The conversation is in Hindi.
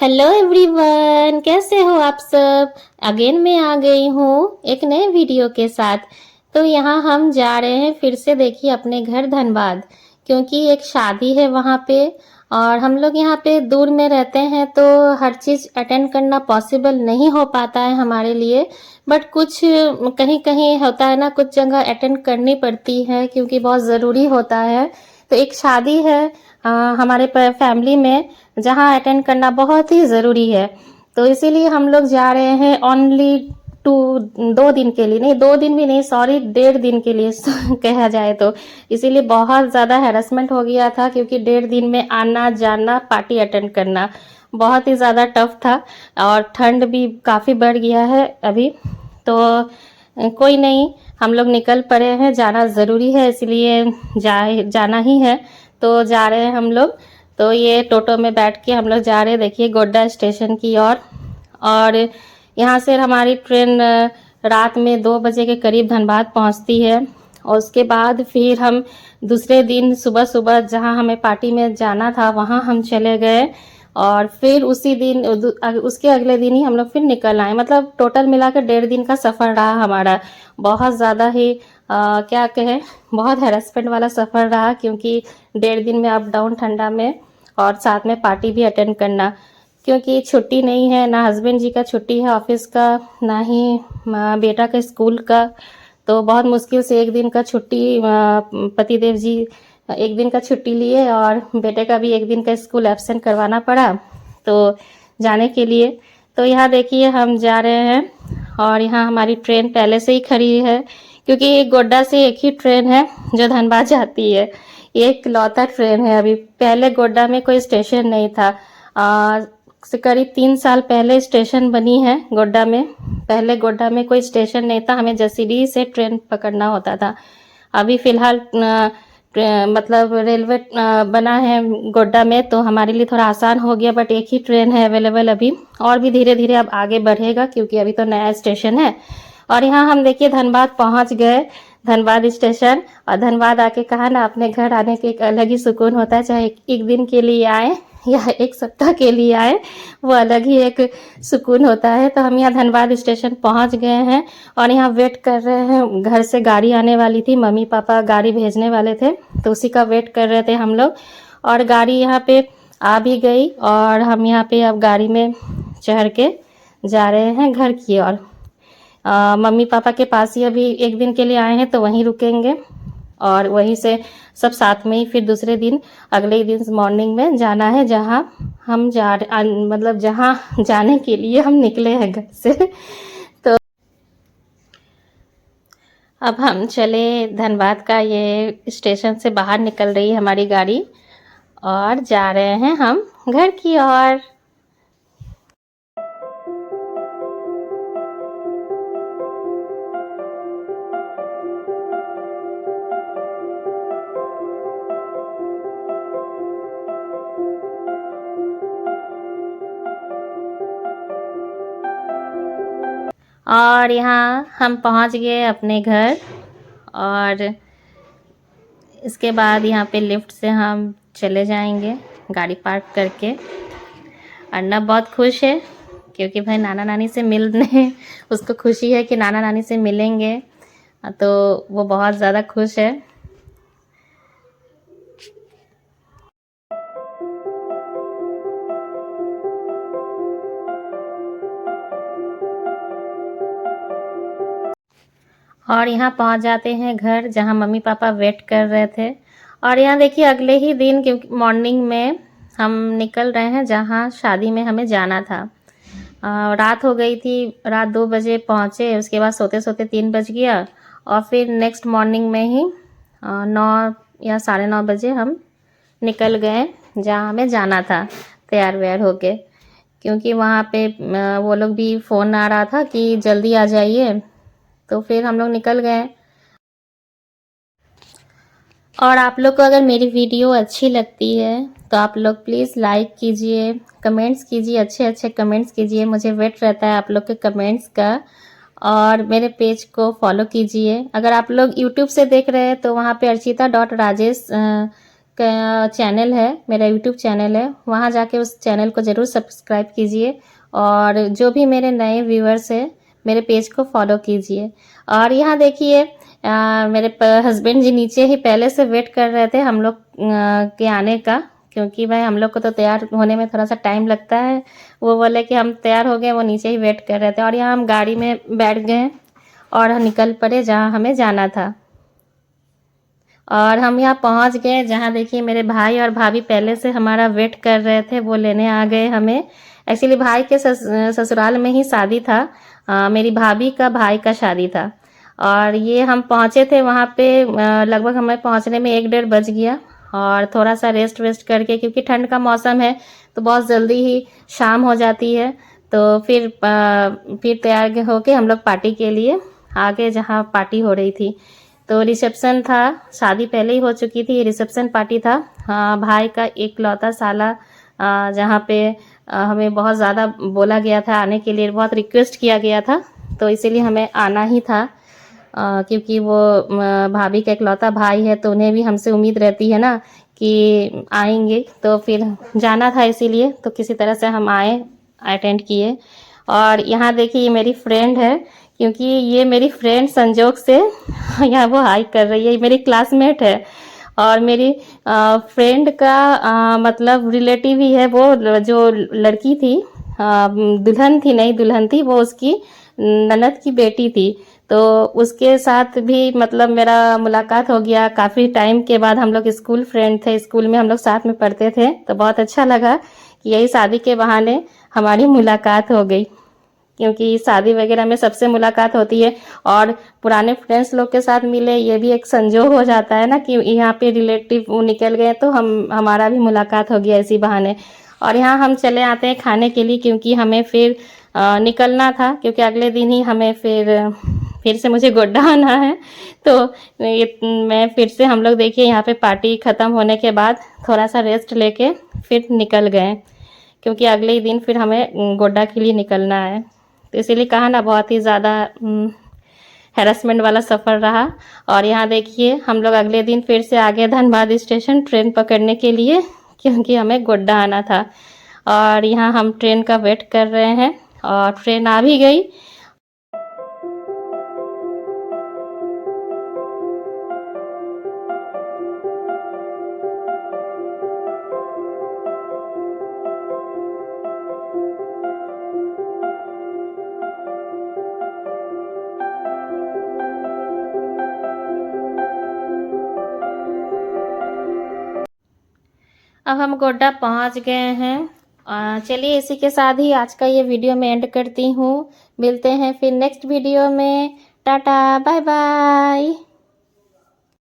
हेलो एवरीवन, कैसे हो आप सब। अगेन मैं आ गई हूँ एक नए वीडियो के साथ। तो यहाँ हम जा रहे हैं फिर से, देखिए अपने घर धनबाद, क्योंकि एक शादी है वहाँ पे। और हम लोग यहाँ पे दूर में रहते हैं तो हर चीज़ अटेंड करना पॉसिबल नहीं हो पाता है हमारे लिए। बट कुछ कहीं कहीं होता है ना, कुछ जगह अटेंड करनी पड़ती है क्योंकि बहुत ज़रूरी होता है। तो एक शादी है हमारे फैमिली में, जहाँ अटेंड करना बहुत ही ज़रूरी है। तो इसीलिए हम लोग जा रहे हैं ओनली टू 2 दिन के लिए, नहीं 2 दिन भी नहीं, सॉरी 1.5 दिन के लिए कहा जाए तो। इसीलिए बहुत ज़्यादा हैरेसमेंट हो गया था क्योंकि 1.5 दिन में आना जाना पार्टी अटेंड करना बहुत ही ज़्यादा टफ था। और ठंड भी काफ़ी बढ़ गया है अभी। तो कोई नहीं, हम लोग निकल पड़े हैं, जाना ज़रूरी है इसलिए जाना ही है। तो जा रहे हैं हम लोग। तो ये टोटो में बैठ के हम लोग जा रहे हैं, देखिए गोड्डा स्टेशन की ओर। और यहाँ से हमारी ट्रेन रात में 2 बजे के करीब धनबाद पहुँचती है। और उसके बाद फिर हम दूसरे दिन सुबह सुबह जहाँ हमें पार्टी में जाना था वहाँ हम चले गए। और फिर उसी दिन उसके अगले दिन ही हम लोग फिर निकल आए। मतलब टोटल मिलाकर 1.5 दिन का सफ़र रहा हमारा। बहुत ज़्यादा ही क्या कहें, बहुत हैरेसमेंट वाला सफ़र रहा क्योंकि 1.5 दिन में अप डाउन ठंडा में, और साथ में पार्टी भी अटेंड करना, क्योंकि छुट्टी नहीं है ना, हस्बैंड जी का छुट्टी है ऑफिस का, ना ही बेटा का स्कूल का। तो बहुत मुश्किल से 1 दिन का छुट्टी पतिदेव जी 1 दिन का छुट्टी लिए, और बेटे का भी 1 दिन का स्कूल एब्सेंट करवाना पड़ा तो जाने के लिए। तो यहाँ देखिए हम जा रहे हैं, और यहाँ हमारी ट्रेन पहले से ही खड़ी है क्योंकि गोड्डा से एक ही ट्रेन है जो धनबाद जाती है। एक लौता ट्रेन है अभी, पहले गोड्डा में कोई स्टेशन नहीं था। से करीब 3 साल पहले स्टेशन बनी है गोड्डा में। पहले गोड्डा में कोई स्टेशन नहीं था, हमें जसीडीह से ट्रेन पकड़ना होता था। अभी फ़िलहाल मतलब रेलवे बना है गोड्डा में तो हमारे लिए थोड़ा आसान हो गया, बट एक ही ट्रेन है अवेलेबल अभी। और भी धीरे धीरे अब आगे बढ़ेगा क्योंकि अभी तो नया स्टेशन है। और यहाँ हम देखिए धनबाद पहुँच गए, धनबाद स्टेशन। और धनबाद आके कहा ना, अपने घर आने के एक अलग ही सुकून होता है, चाहे एक दिन के लिए आए या 1 सप्ताह के लिए आए, वो अलग ही एक सुकून होता है। तो हम यहाँ धनबाद स्टेशन पहुँच गए हैं और यहाँ वेट कर रहे हैं। घर से गाड़ी आने वाली थी, मम्मी पापा गाड़ी भेजने वाले थे तो उसी का वेट कर रहे थे हम लोग। और गाड़ी यहाँ पे आ भी गई और हम यहाँ पे अब गाड़ी में चढ़ के जा रहे हैं घर की ओर। मम्मी पापा के पास ही अभी 1 दिन के लिए आए हैं तो वहीं रुकेंगे, और वहीं से सब साथ में ही फिर दूसरे दिन अगले ही दिन मॉर्निंग में जाना है जहाँ हम मतलब जहाँ जाने के लिए हम निकले हैं घर से। तो अब हम चले धनबाद का, ये स्टेशन से बाहर निकल रही है हमारी गाड़ी और जा रहे हैं हम घर की ओर। और यहाँ हम पहुँच गए अपने घर। और इसके बाद यहाँ पे लिफ्ट से हम चले जाएंगे गाड़ी पार्क करके। अर्नब बहुत खुश है क्योंकि भाई नाना नानी से मिलने उसको खुशी है कि नाना नानी से मिलेंगे, तो वो बहुत ज़्यादा खुश है। और यहाँ पहुँच जाते हैं घर जहाँ मम्मी पापा वेट कर रहे थे। और यहाँ देखिए अगले ही दिन, क्योंकि मॉर्निंग में हम निकल रहे हैं जहाँ शादी में हमें जाना था। रात हो गई थी, रात 2 बजे पहुँचे, उसके बाद सोते सोते 3 बज गया। और फिर नेक्स्ट मॉर्निंग में ही 9 या 9:30 बजे हम निकल गए जहाँ हमें जाना था, तैयार व्यार होके। क्योंकि वहाँ पे वो लोग भी फ़ोन आ रहा था कि जल्दी आ जाइए, तो फिर हम लोग निकल गए। और आप लोग को अगर मेरी वीडियो अच्छी लगती है तो आप लोग प्लीज़ लाइक कीजिए, कमेंट्स कीजिए, अच्छे अच्छे कमेंट्स कीजिए, मुझे वेट रहता है आप लोग के कमेंट्स का। और मेरे पेज को फॉलो कीजिए। अगर आप लोग यूट्यूब से देख रहे हैं तो वहाँ पे अर्चिता.राजेश का चैनल है, मेरा यूट्यूब चैनल है, वहाँ जाके उस चैनल को ज़रूर सब्सक्राइब कीजिए और जो भी मेरे नए व्यूअर्स हैं मेरे पेज को फॉलो कीजिए। और यहाँ देखिए मेरे हस्बैंड जी नीचे ही पहले से वेट कर रहे थे हम लोग के आने का, क्योंकि भाई हम लोग को तो तैयार होने में थोड़ा सा टाइम लगता है। वो बोले कि हम तैयार हो गए, वो नीचे ही वेट कर रहे थे और यहाँ हम गाड़ी में बैठ गए और निकल पड़े जहाँ हमें जाना था। और हम यहाँ पहुँच गए जहाँ देखिए मेरे भाई और भाभी पहले से हमारा वेट कर रहे थे, वो लेने आ गए हमें। एक्चुअली भाई के ससुराल में ही शादी था, मेरी भाभी का भाई का शादी था और ये हम पहुँचे थे वहाँ पे लगभग हमें पहुँचने में 1-1.5 बज गया। और थोड़ा सा रेस्ट वेस्ट करके, क्योंकि ठंड का मौसम है तो बहुत जल्दी ही शाम हो जाती है, तो फिर तैयार होके हम लोग पार्टी के लिए आ गए जहाँ पार्टी हो रही थी। तो रिसेप्शन था, शादी पहले ही हो चुकी थी, रिसेप्शन पार्टी था भाई का इकलौता साला, जहाँ पे हमें बहुत ज़्यादा बोला गया था आने के लिए, बहुत रिक्वेस्ट किया गया था, तो इसीलिए हमें आना ही था। क्योंकि वो भाभी का इकलौता भाई है तो उन्हें भी हमसे उम्मीद रहती है ना कि आएंगे, तो फिर जाना था, इसीलिए तो किसी तरह से हम आए, अटेंड किए। और यहाँ देखिए ये मेरी फ्रेंड है, क्योंकि ये मेरी फ्रेंड संजोग से यहाँ वो हाई कर रही है, ये मेरी क्लासमेट है और मेरी फ्रेंड का मतलब रिलेटिव ही है। वो जो लड़की थी दुल्हन थी, नहीं दुल्हन थी वो, उसकी ननद की बेटी थी, तो उसके साथ भी मतलब मेरा मुलाकात हो गया। काफ़ी टाइम के बाद हम लोग स्कूल फ्रेंड थे, स्कूल में हम लोग साथ में पढ़ते थे, तो बहुत अच्छा लगा कि यही शादी के बहाने हमारी मुलाकात हो गई, क्योंकि शादी वगैरह में सबसे मुलाकात होती है और पुराने फ्रेंड्स लोग के साथ मिले, ये भी एक संजोग हो जाता है ना कि यहाँ पे रिलेटिव वो निकल गए, तो हमारा भी मुलाकात हो गया इसी बहाने। और यहाँ हम चले आते हैं खाने के लिए, क्योंकि हमें फिर निकलना था, क्योंकि अगले दिन ही हमें फिर से मुझे गोड्डा आना है। तो मैं फिर से, हम लोग देखिए यहाँ पे पार्टी ख़त्म होने के बाद थोड़ा सा रेस्ट लेके फिर निकल गए, क्योंकि अगले ही दिन फिर हमें गोड्डा के लिए निकलना है। तो इसीलिए कहा ना, बहुत ही ज़्यादा हैरेसमेंट वाला सफ़र रहा। और यहाँ देखिए हम लोग अगले दिन फिर से आ गए धनबाद स्टेशन ट्रेन पकड़ने के लिए, क्योंकि हमें गोड्डा आना था। और यहाँ हम ट्रेन का वेट कर रहे हैं और ट्रेन आ भी गई। अब हम गोड्डा पहुंच गए हैं। चलिए इसी के साथ ही आज का ये वीडियो मैं एंड करती हूँ। मिलते हैं फिर नेक्स्ट वीडियो में। Tata bye bye.